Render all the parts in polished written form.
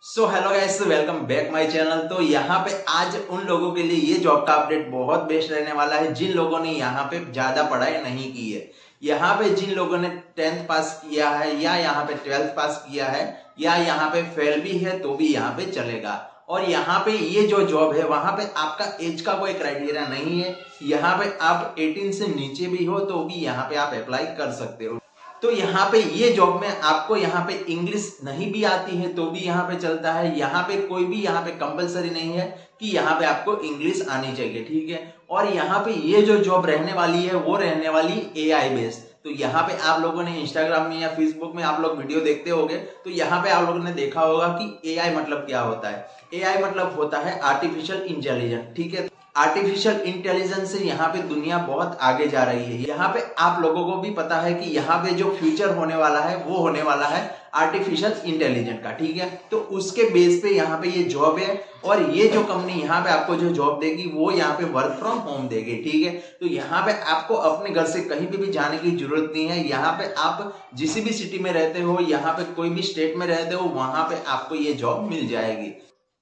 So hello guys, welcome back my channel. तो यहाँ पे आज उन लोगों के लिए ये जॉब का अपडेट बहुत बेस्ट रहने वाला है जिन लोगों ने यहाँ पे ज्यादा पढ़ाई नहीं की है। यहाँ पे जिन लोगों ने 10th पास किया है या यहाँ पे 12th पास किया है या यहाँ पे फेल भी है तो भी यहाँ पे चलेगा। और यहाँ पे ये जो जॉब है वहां पे आपका एज का कोई क्राइटेरिया नहीं है। यहाँ पे आप 18 से नीचे भी हो तो भी यहाँ पे आप अप्लाई कर सकते हो। तो यहाँ पे ये जॉब में आपको यहाँ पे इंग्लिश नहीं भी आती है तो भी यहाँ पे चलता है। यहाँ पे कोई भी यहाँ पे कंपलसरी नहीं है कि यहाँ पे आपको इंग्लिश आनी चाहिए, ठीक है। और यहाँ पे ये जो जॉब रहने वाली है वो रहने वाली एआई बेस्ड। तो यहाँ पे आप लोगों ने इंस्टाग्राम में या फेसबुक में आप लोग वीडियो देखते होंगे तो यहाँ पे आप लोगों ने देखा होगा कि एआई मतलब क्या होता है। एआई मतलब होता है आर्टिफिशियल इंटेलिजेंस, ठीक है। आर्टिफिशियल इंटेलिजेंस से यहाँ पे दुनिया बहुत आगे जा रही है। यहाँ पे आप लोगों को भी पता है कि यहाँ पे जो फ्यूचर होने वाला है वो होने वाला है आर्टिफिशियल इंटेलिजेंस का, ठीक है। तो उसके बेस पे यहाँ पे ये जॉब है और ये जो कंपनी यहाँ पे आपको जो जॉब देगी वो यहाँ पे वर्क फ्रॉम होम देगी, ठीक है। तो यहाँ पे आपको अपने घर से कहीं भी जाने की जरूरत नहीं है। यहाँ पे आप जिस भी सिटी में रहते हो, यहाँ पे कोई भी स्टेट में रहते हो, वहां पे आपको ये जॉब मिल जाएगी।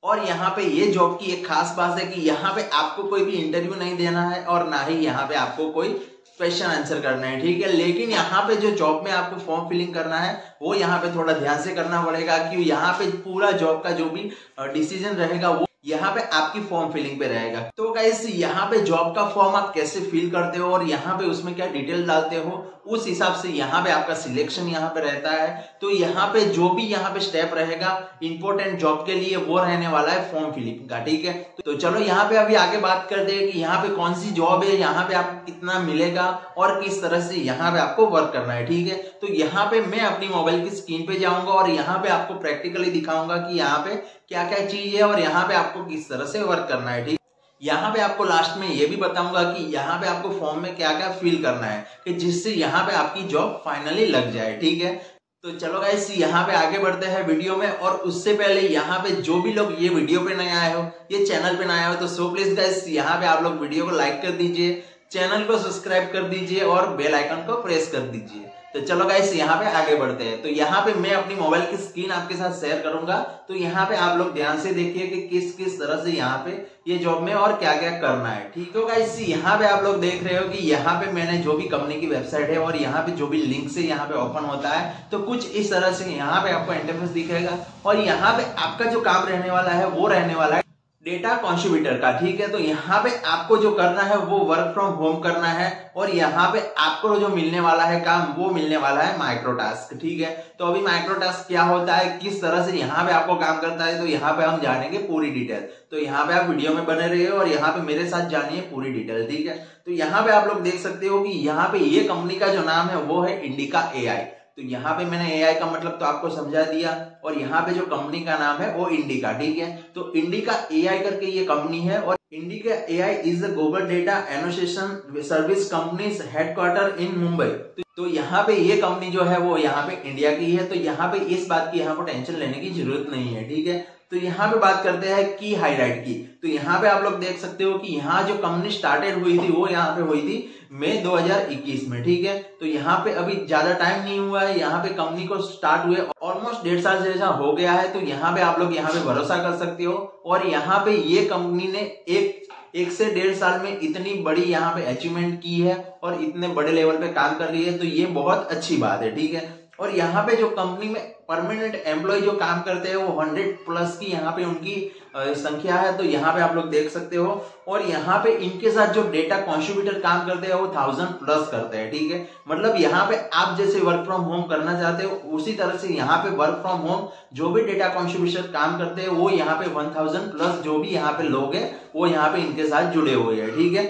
और यहाँ पे ये जॉब की एक खास बात है कि यहाँ पे आपको कोई भी इंटरव्यू नहीं देना है और ना ही यहाँ पे आपको कोई क्वेश्चन आंसर करना है, ठीक है। लेकिन यहाँ पे जो जॉब में आपको फॉर्म फिलिंग करना है वो यहाँ पे थोड़ा ध्यान से करना पड़ेगा कि यहाँ पे पूरा जॉब का जो भी डिसीजन रहेगा वो यहाँ पे आपकी फॉर्म फिलिंग पे रहेगा। तो गाइस यहाँ पे जॉब का फॉर्म आप कैसे फिल करते हो और यहाँ पे उसमें क्या डिटेल डालते हो, उस हिसाब से यहाँ पे आपका सिलेक्शन यहाँ पे रहता है। तो यहाँ पे जो भी यहाँ पे स्टेप रहेगा इंपॉर्टेंट जॉब के लिए वो रहने वाला है फॉर्म फिलिंग का, ठीक है। तो चलो यहाँ पे अभी आगे बात करते हैं कि यहाँ पे कौन सी जॉब है, यहाँ पे आपको कितना मिलेगा और किस तरह से यहाँ पे आपको वर्क करना है, ठीक है। तो यहाँ पे मैं अपनी मोबाइल की स्क्रीन पे जाऊंगा और यहाँ पे आपको प्रैक्टिकली दिखाऊंगा कि यहाँ पे क्या क्या चीज है और यहाँ पे आपको किस तरह से वर्क करना है, ठीक। यहाँ पे आपको लास्ट में ये भी बताऊंगा कि यहाँ पे आपको फॉर्म में क्या क्या फिल करना है कि जिससे यहाँ पे आपकी जॉब फाइनली लग जाए, ठीक है। तो चलो गाइस यहाँ पे आगे बढ़ते हैं वीडियो में। और उससे पहले यहाँ पे जो भी लोग ये वीडियो पे नए आए हो, ये चैनल पे नए आए हो, तो सो प्लीज गाइस यहाँ पे आप लोग वीडियो को लाइक कर दीजिए, चैनल को सब्सक्राइब कर दीजिए और बेल आइकन को प्रेस कर दीजिए। तो चलो गाइस यहाँ पे आगे बढ़ते हैं। तो यहाँ पे मैं अपनी मोबाइल की स्क्रीन आपके साथ शेयर करूंगा, तो यहाँ पे आप लोग ध्यान से देखिए कि किस किस तरह से यहाँ पे ये जॉब में और क्या क्या करना है, ठीक है गाइस। यहाँ पे आप लोग देख रहे हो कि यहाँ पे मैंने जो भी कंपनी की वेबसाइट है और यहाँ पे जो भी लिंक से यहाँ पे ओपन होता है तो कुछ इस तरह से यहाँ पे आपको इंटरफेस दिखेगा। और यहाँ पे आपका जो काम रहने वाला है वो रहने वाला है डेटा कंट्रीब्यूटर का, ठीक है। तो यहाँ पे आपको जो करना है वो वर्क फ्रॉम होम करना है और यहाँ पे आपको जो मिलने वाला है काम वो मिलने वाला है माइक्रो टास्क, ठीक है। तो अभी माइक्रो टास्क क्या होता है, किस तरह से यहाँ पे आपको काम करता है, तो यहाँ पे हम जानेंगे पूरी डिटेल। तो यहाँ पे आप वीडियो में बने रहिए और यहाँ पे मेरे साथ जानिए पूरी डिटेल, ठीक है। तो यहाँ पे आप लोग देख सकते हो कि यहाँ पे ये कंपनी का जो नाम है वो है इंडिका एआई। तो यहाँ पे मैंने एआई का मतलब तो आपको समझा दिया और यहाँ पे जो कंपनी का नाम है वो इंडिका, ठीक है। तो इंडिका एआई करके ये कंपनी है और indica AI is the global data association service companies headquarter in Mumbai. तो यहाँ पे ये कंपनी जो है वो यहाँ पे इंडिया की है। तो यहाँ पे इस बात की यहाँ पर टेंशन लेने की जरूरत नहीं है, ठीक है। तो यहाँ पे बात करते हैं की हाईलाइट की। तो यहाँ पे आप लोग देख सकते हो कि यहाँ जो कंपनी स्टार्टेड हुई थी वो यहाँ पे हुई थी मई 2021 में, ठीक है। तो यहाँ पे अभी ज्यादा टाइम नहीं हुआ है, यहाँ पे कंपनी को स्टार्ट हुए ऑलमोस्ट 1.5 साल जैसा हो गया है। तो यहाँ पे आप लोग यहाँ पे भरोसा कर सकते हो। और यहाँ पे ये कंपनी ने एक से 1.5 साल में इतनी बड़ी यहाँ पे अचीवमेंट की है और इतने बड़े लेवल पे काम कर रही है, तो ये बहुत अच्छी बात है, ठीक है। और यहाँ पे जो कंपनी में परमानेंट एम्प्लॉय जो काम करते हैं वो 100+ की यहाँ पे उनकी संख्या है। तो यहाँ पे आप लोग देख सकते हो। और यहाँ पे इनके साथ जो डेटा कंट्रीब्यूटर काम करते हैं वो 1000+ करते हैं, ठीक है। मतलब यहाँ पे आप जैसे वर्क फ्रॉम होम करना चाहते हो उसी तरह से यहाँ पे वर्क फ्रॉम होम जो भी डेटा कंट्रीब्यूटर काम करते हैं वो यहाँ पे 1000+ जो भी यहाँ पे लोग हैं वो यहाँ पे इनके साथ जुड़े हुए हैं, ठीक है।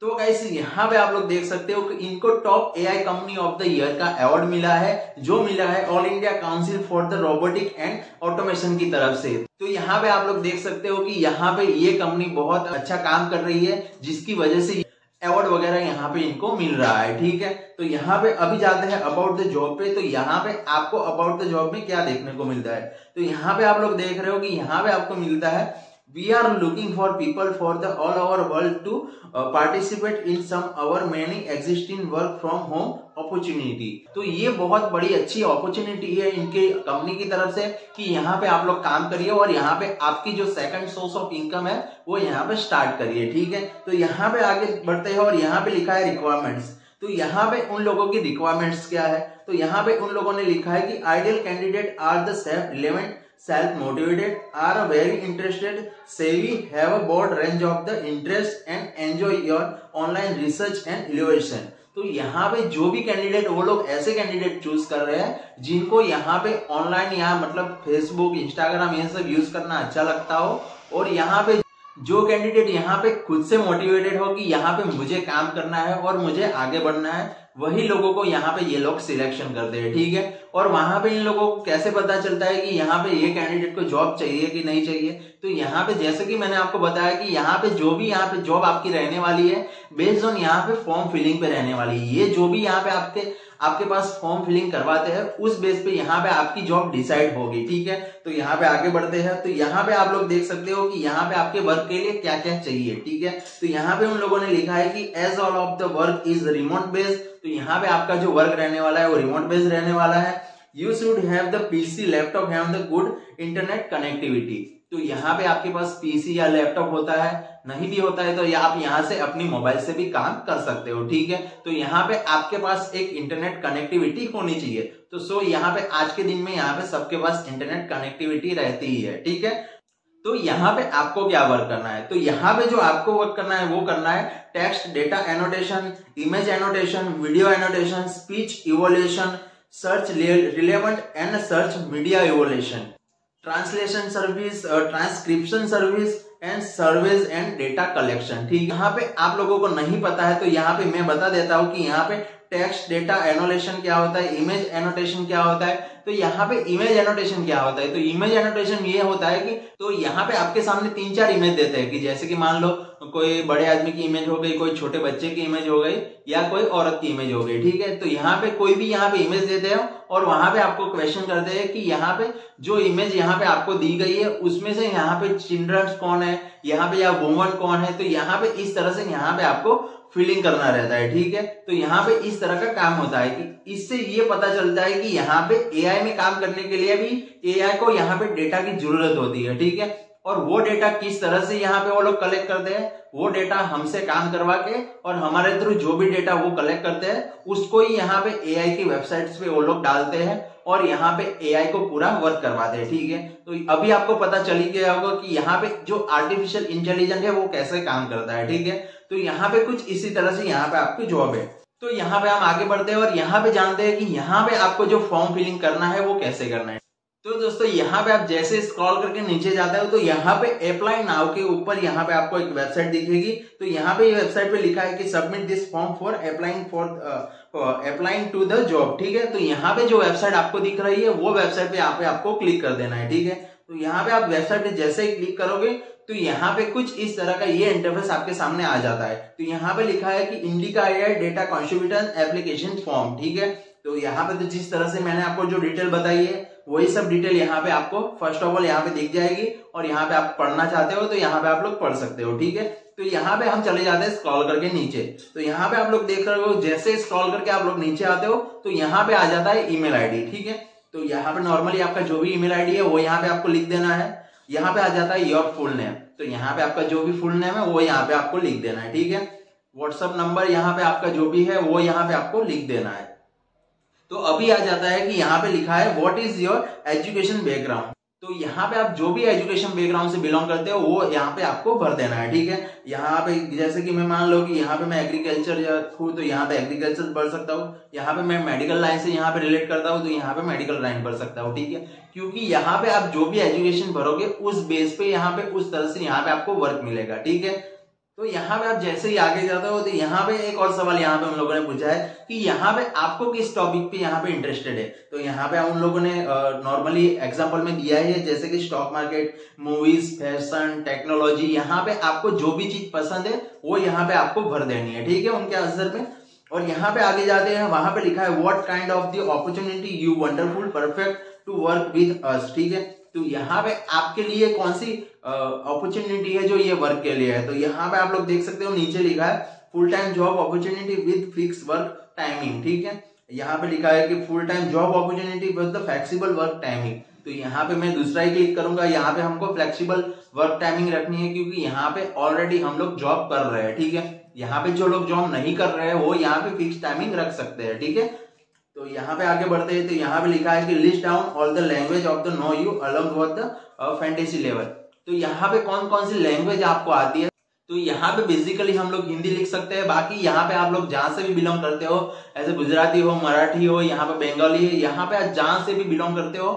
तो गाइस यहाँ पे आप लोग देख सकते हो कि इनको top AI company of the year का अवार्ड मिला है, जो मिला है all India council for the robotic and automation की तरफ से। तो यहाँ पे आप लोग देख सकते हो कि यहाँ पे ये कंपनी बहुत अच्छा काम कर रही है जिसकी वजह से अवार्ड वगैरह यहाँ पे इनको मिल रहा है, ठीक है। तो यहाँ पे अभी जाते हैं अबाउट द जॉब पे। तो यहाँ पे आपको अबाउट द जॉब में क्या देखने को मिलता है, तो यहाँ पे आप लोग देख रहे हो कि यहाँ पे आपको मिलता है We are looking for people for the all over world to participate in some our many existing work from home opportunity। तो ये बहुत बड़ी अच्छी अपॉर्चुनिटी है इनके कंपनी की तरफ से कि यहाँ पे आप लोग काम करिए और यहाँ पे आपकी जो सेकंड सोर्स ऑफ इनकम है वो यहाँ पे स्टार्ट करिए। ठीक है, तो यहाँ पे आगे बढ़ते हैं और यहाँ पे लिखा है रिक्वायरमेंट्स। तो यहाँ पे उन लोगों की रिक्वायरमेंट्स क्या है, तो यहाँ पे उन लोगों ने लिखा है कि ideal candidate are the self relevant, self-motivated, are very interested, savvy, have a broad range of the interest and enjoy your online research and innovation। तो यहाँ पे जो भी कैंडिडेट, वो लोग ऐसे कैंडिडेट चूज कर रहे हैं जिनको यहाँ पे ऑनलाइन या मतलब फेसबुक, इंस्टाग्राम ये सब यूज करना अच्छा लगता हो, और यहाँ पे जो कैंडिडेट यहाँ पे खुद से मोटिवेटेड हो कि यहाँ पे मुझे काम करना है और मुझे आगे बढ़ना है, वही लोगों को यहाँ पे ये लोग सिलेक्शन करते हैं। ठीक है, और वहां पे इन लोगों को कैसे पता चलता है कि यहाँ पे ये कैंडिडेट को जॉब चाहिए कि नहीं चाहिए, तो यहाँ पे जैसे कि मैंने आपको बताया कि यहाँ पे जो भी यहाँ पे जॉब आपकी रहने वाली है बेस्ड ऑन यहाँ पे फॉर्म फिलिंग पे रहने वाली है। ये जो भी यहाँ पे आपके पास फॉर्म फिलिंग करवाते हैं उस बेस पे यहाँ पे आपकी जॉब डिसाइड होगी। ठीक है, तो यहाँ पे आगे बढ़ते हैं। तो यहाँ पे आप लोग देख सकते हो कि यहाँ पे आपके वर्क के लिए क्या क्या चाहिए। ठीक है, तो यहाँ पे उन लोगों ने लिखा है कि as all of the work is remote based. तो यहाँ पे आपका जो वर्क रहने वाला है वो रिमोट बेस्ड रहने वाला है। You should have the PC laptop have the good internet connectivity. तो यहाँ पे आपके पास पीसी या लैपटॉप होता है, नहीं भी होता है तो आप यहाँ से अपनी मोबाइल से भी काम कर सकते हो। ठीक है, तो यहाँ पे आपके पास एक इंटरनेट कनेक्टिविटी होनी चाहिए। तो यहाँ पे आज के दिन में यहाँ पे सबके पास इंटरनेट कनेक्टिविटी रहती ही है। ठीक है, तो यहाँ पे आपको क्या वर्क करना है, तो यहाँ पे जो आपको वर्क करना है वो करना है text data annotation, image annotation, video annotation, speech evolution, search relevant and search media evolution, translation service, transcription service and surveys and data collection. ठीक, यहाँ पे आप लोगों को नहीं पता है तो यहाँ पे मैं बता देता हूँ कि यहाँ पे टेक्स्ट डेटा एनोटेशन क्या होता है, इमेज एनोटेशन क्या होता है। तो यहाँ पे इमेज एनोटेशन क्या होता है, तो इमेज एनोटेशन ये होता है कि तो यहाँ पे आपके सामने 3-4 इमेज देते हैं कि जैसे कि मान लो कोई बड़े आदमी की इमेज हो गई, कोई छोटे बच्चे की इमेज हो गई, या कोई औरत की इमेज हो गई। ठीक है, तो यहाँ पे कोई भी यहाँ पे इमेज देते हैं और वहां पे आपको क्वेश्चन करते हैं कि यहाँ पे जो इमेज यहाँ पे आपको दी गई है उसमें से यहाँ पे चिल्ड्रंस कौन है, यहाँ पे या वुमन कौन है। तो यहाँ पे इस तरह से यहाँ पे आपको फिलिंग करना रहता है। ठीक है, तो यहाँ पे इस तरह का काम होता है कि इससे ये पता चलता है कि यहाँ पे एआई में काम करने के लिए भी एआई को यहाँ पे डेटा की जरूरत होती है। ठीक है, और वो डेटा किस तरह से यहाँ पे वो लोग कलेक्ट करते हैं, वो डेटा हमसे काम करवा के और हमारे थ्रू जो भी डेटा वो कलेक्ट करते हैं उसको ही यहाँ पे एआई की वेबसाइट्स पे वो लोग डालते हैं और यहाँ पे एआई को पूरा वर्क करवाते हैं। ठीक है, तो अभी आपको पता चल ही गया होगा कि यहाँ पे जो आर्टिफिशियल इंटेलिजेंस है वो कैसे काम करता है। ठीक है, तो यहाँ पे कुछ इसी तरह से यहाँ पे आपकी जॉब है। तो यहाँ पे हम आगे बढ़ते हैं और यहाँ पे जानते हैं कि यहाँ पे आपको जो फॉर्म फिलिंग करना है वो कैसे करना है। तो दोस्तों यहाँ पे आप जैसे स्क्रॉल करके नीचे जाते हो तो यहाँ पे अप्लाई नाउ के ऊपर यहाँ पे आपको एक वेबसाइट दिखेगी। तो यहाँ पे वेबसाइट पे लिखा है कि submit this form for applying to the job. ठीक है, तो यहाँ पे जो वेबसाइट आपको दिख रही है वो वेबसाइट पे यहाँ पे आपको क्लिक कर देना है। ठीक है, तो यहाँ पे आप वेबसाइट पे जैसे ही क्लिक करोगे तो यहाँ पे कुछ इस तरह का ये इंटरफेस आपके सामने आ जाता है। तो यहाँ पे लिखा है कि indica AI data contributor application form. ठीक है, तो यहाँ पे तो जिस तरह से मैंने आपको जो डिटेल बताई है वही सब डिटेल यहाँ पे आपको फर्स्ट ऑफ ऑल यहाँ पे दिख जाएगी और यहाँ पे आप पढ़ना चाहते हो तो यहाँ पे आप लोग पढ़ सकते हो। ठीक है, तो यहाँ पे हम चले जाते हैं स्क्रॉल करके नीचे। तो यहाँ पे आप लोग देख रहे हो जैसे स्क्रॉल करके आप लोग नीचे आते हो तो यहाँ पे आ जाता है ईमेल आईडी। ठीक है, तो यहाँ पे नॉर्मली आपका जो भी ईमेल आईडी है वो यहाँ पे आपको लिख देना है। यहाँ पे आ जाता है योर फुल नेम, तो यहाँ पे आपका जो भी फुल नेम है वो यहाँ पे आपको लिख देना है। ठीक है, व्हाट्सएप नंबर यहाँ पे आपका जो भी है वो यहाँ पे आपको लिख देना है। तो अभी आ जाता है कि यहाँ पे लिखा है what is your education background. तो यहाँ पे आप जो भी एजुकेशन बैकग्राउंड से बिलोंग करते हो वो यहाँ पे आपको भर देना है। ठीक है, यहाँ पे जैसे कि मैं मान लो कि यहाँ पे मैं एग्रीकल्चर या हूँ तो यहाँ पे एग्रीकल्चर भर सकता हूँ। यहाँ पे मैं मेडिकल लाइन से यहाँ पे रिलेट करता हूँ तो यहाँ पे मेडिकल लाइन भर सकता हूँ। ठीक है, क्योंकि यहाँ पे आप जो भी एजुकेशन भरोगे उस बेस पे यहाँ पे उस तरह से यहाँ पे आपको वर्क मिलेगा। ठीक है, तो यहाँ पे आप जैसे ही आगे जाते हो तो यहाँ पे एक और सवाल यहाँ पे उन लोगों ने पूछा है कि यहाँ पे आपको किस टॉपिक पे यहाँ पे इंटरेस्टेड है। तो यहाँ पे उन लोगों ने नॉर्मली एग्जांपल में दिया है जैसे कि stock market, movies, fashion, technology. यहाँ पे आपको जो भी चीज पसंद है वो यहाँ पे आपको भर देनी है। ठीक है, उनके आंसर में। और यहाँ पे आगे जाते हैं, वहां पे लिखा है what kind of the opportunity you wonderful perfect to work with us. ठीक है, तो यहाँ पे आपके लिए कौन सी अपॉर्चुनिटी है जो ये वर्क के लिए है। तो यहाँ पे आप लोग देख सकते हो नीचे लिखा है full time job opportunity with fix work timing. ठीक है, यहाँ पे लिखा है कि full time job opportunity with the flexible work timing. तो यहाँ पे मैं दूसरा ही क्लिक करूंगा। यहाँ पे हमको फ्लेक्सिबल वर्क टाइमिंग रखनी है क्योंकि यहाँ पे ऑलरेडी हम लोग जॉब कर रहे हैं। ठीक है, यहाँ पे जो लोग जॉब नहीं कर रहे हैं वो यहाँ पे फिक्स टाइमिंग रख सकते हैं। ठीक है, तो यहाँ पे आगे बढ़ते हैं। तो यहाँ पे लिखा है कि list down all the language of the know you along with the fantasy level. तो यहाँ पे कौन कौन सी लैंग्वेज आपको आती है। तो यहाँ पे बेसिकली हम लोग हिंदी लिख सकते हैं। बाकी यहाँ पे आप लोग जहां से भी बिलोंग करते हो, ऐसे गुजराती हो, मराठी हो, यहाँ पे बंगाली है, यहाँ पे जहां से भी बिलोंग करते हो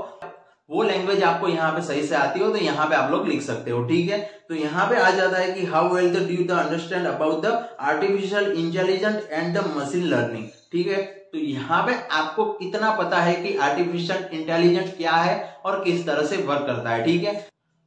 वो लैंग्वेज आपको यहाँ पे सही से आती हो तो यहाँ पे आप लोग लिख सकते हो। ठीक है, तो यहाँ पे आ जाता है कि how well do you understand about the artificial intelligence and the machine learning. ठीक है, तो यहाँ पे आपको कितना पता है कि आर्टिफिशियल इंटेलिजेंस क्या है और किस तरह से वर्क करता है। ठीक है,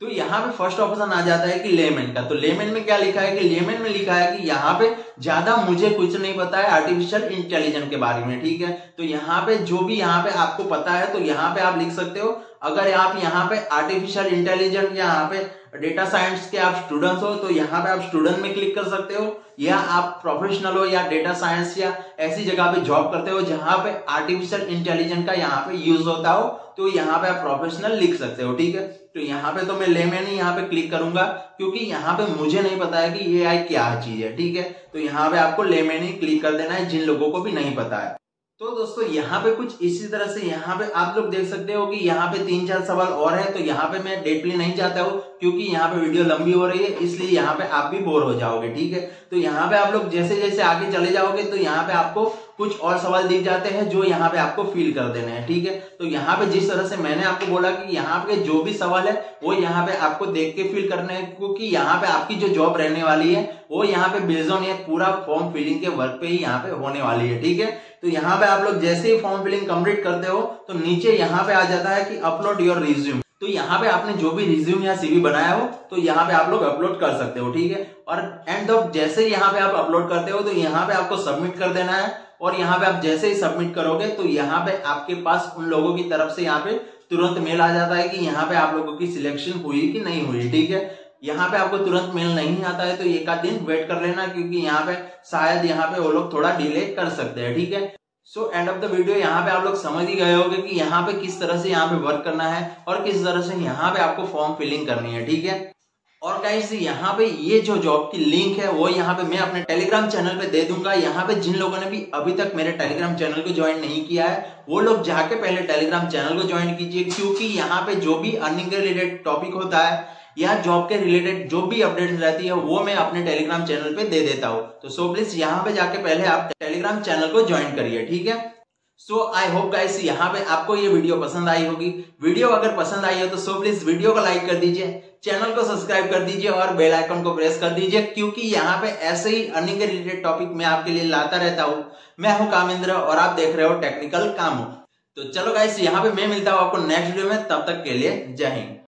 तो यहाँ पे फर्स्ट ऑप्शन आ जाता है कि लेमन का। तो लेमन में क्या लिखा है कि लेमन में लिखा है कि यहाँ पे ज्यादा मुझे कुछ नहीं पता है आर्टिफिशियल इंटेलिजेंस के बारे में। ठीक है, तो यहाँ पे जो भी यहाँ पे आपको पता है तो यहाँ पे आप लिख सकते हो। अगर आप यहाँ पे आर्टिफिशियल इंटेलिजेंस या यहाँ पे डेटा साइंस के आप स्टूडेंट्स हो तो यहाँ पे आप स्टूडेंट में क्लिक कर सकते हो, या आप प्रोफेशनल हो या डेटा साइंस या ऐसी जगह पे जॉब करते हो जहां पे आर्टिफिशियल इंटेलिजेंस का यहाँ पे यूज होता हो तो यहाँ पे आप प्रोफेशनल लिख सकते हो। ठीक है, तो यहाँ पे तो मैं लेमन ही यहाँ पे क्लिक करूंगा क्योंकि यहाँ पे मुझे नहीं पता है कि एआई क्या चीज है। ठीक है, तो यहाँ पे आपको लेमन ही क्लिक कर देना है जिन लोगों को भी नहीं पता है। तो दोस्तों यहाँ पे कुछ इसी तरह से यहाँ पे आप लोग देख सकते हो कि यहाँ पे 3-4 सवाल और है। तो यहाँ पे मैं डीपली नहीं जाता हूँ क्योंकि यहाँ पे वीडियो लंबी हो रही है, इसलिए यहाँ पे आप भी बोर हो जाओगे। ठीक है, तो यहाँ पे आप लोग जैसे जैसे आगे चले जाओगे तो यहाँ पे आपको कुछ और सवाल दिख जाते हैं जो यहाँ पे आपको फिल कर देने हैं। ठीक है, तो यहाँ पे जिस तरह से मैंने आपको बोला कि यहाँ पे जो भी सवाल है वो यहाँ पे आपको देख के फिल करने हैं क्योंकि यहाँ पे आपकी जो जॉब रहने वाली है वो यहाँ पे बेस्ड ऑन ये पूरा फॉर्म फिलिंग के वर्क पे ही यहाँ पे होने वाली है। ठीक है, तो यहाँ पे आप लोग जैसे ही फॉर्म फिलिंग कंप्लीट करते हो तो नीचे यहाँ पे आ जाता है कि अपलोड योर रिज्यूम। तो यहाँ पे आपने जो भी रिज्यूम या सीवी बनाया हो तो यहाँ पे आप लोग अपलोड कर सकते हो। ठीक है, और एंड ऑफ जैसे ही यहाँ पे आप अपलोड करते हो तो यहाँ पे आपको सबमिट कर देना है, और यहाँ पे आप जैसे ही सबमिट करोगे तो यहाँ पे आपके पास उन लोगों की तरफ से यहाँ पे तुरंत मेल आ जाता है कि यहाँ पे आप लोगों की सिलेक्शन हुई कि नहीं हुई। ठीक है, यहाँ पे आपको तुरंत मेल नहीं आता है तो एक आध दिन वेट कर लेना क्योंकि यहाँ पे शायद यहाँ पे वो लोग थोड़ा डिले कर सकते हैं। ठीक है, so end of the video यहाँ पे आप लोग समझ ही गए होंगे कि यहाँ पे किस तरह से यहाँ पे वर्क करना है और किस तरह से यहाँ पे आपको फॉर्म फिलिंग करनी है। ठीक है, और गाइस यहाँ पे ये जो जॉब की लिंक है वो यहाँ पे मैं अपने टेलीग्राम चैनल पे दे दूंगा। यहाँ पे जिन लोगों ने भी अभी तक मेरे टेलीग्राम चैनल को ज्वाइन नहीं किया है वो लोग जाके पहले टेलीग्राम चैनल को ज्वाइन कीजिए क्योंकि यहाँ पे जो भी अर्निंग के रिलेटेड टॉपिक होता है या जॉब के रिलेटेड जो भी अपडेट रहती है वो मैं अपने टेलीग्राम चैनल पे दे देता हूँ। तो सो प्लीज यहाँ पे जाके पहले आप टेलीग्राम चैनल को ज्वाइन करिए। ठीक है, सो आई होप गाइस यहाँ पे आपको ये वीडियो पसंद आई होगी। वीडियो अगर पसंद आई हो तो सो प्लीज वीडियो को लाइक कर दीजिए, चैनल को सब्सक्राइब कर दीजिए और बेल आइकन को प्रेस कर दीजिए क्योंकि यहाँ पे ऐसे ही अर्निंग के रिलेटेड टॉपिक मैं आपके लिए लाता रहता हूँ। मैं हूँ कामेंद्र और आप देख रहे हो टेक्निकल कामो। तो चलो गाइस यहाँ पे मैं मिलता हूँ आपको नेक्स्ट वीडियो में, तब तक के लिए जय हिंद।